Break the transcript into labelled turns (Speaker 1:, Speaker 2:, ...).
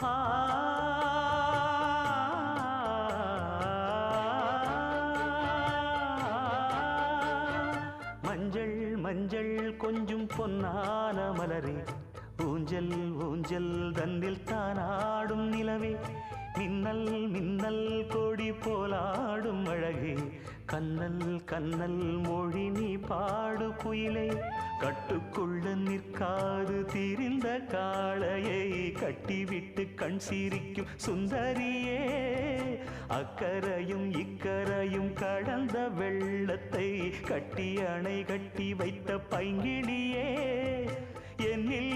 Speaker 1: ஆ மஞ்சள் மஞ்சள் கொஞ்சம் பொன்னான மலரே ஊஞ்சல் ஊஞ்சல் தன்னில் தானாடும் நிலவே மின்னல் மின்னல் கொடி போலாடும் அழகே கண்ணல் கண்ணல் மொழி நீ பாடு குயிலே கட்டுக்குள்ள நிற்காது தீரிந்த காளையை கட்டிவிட்டு கண் சிரிக்கும் சுந்தரியே அக்கரையும் இக்கரையும் கடந்த வெள்ளத்தை கட்டி அணை கட்டி வைத்த பைங்கிளியே என்னில்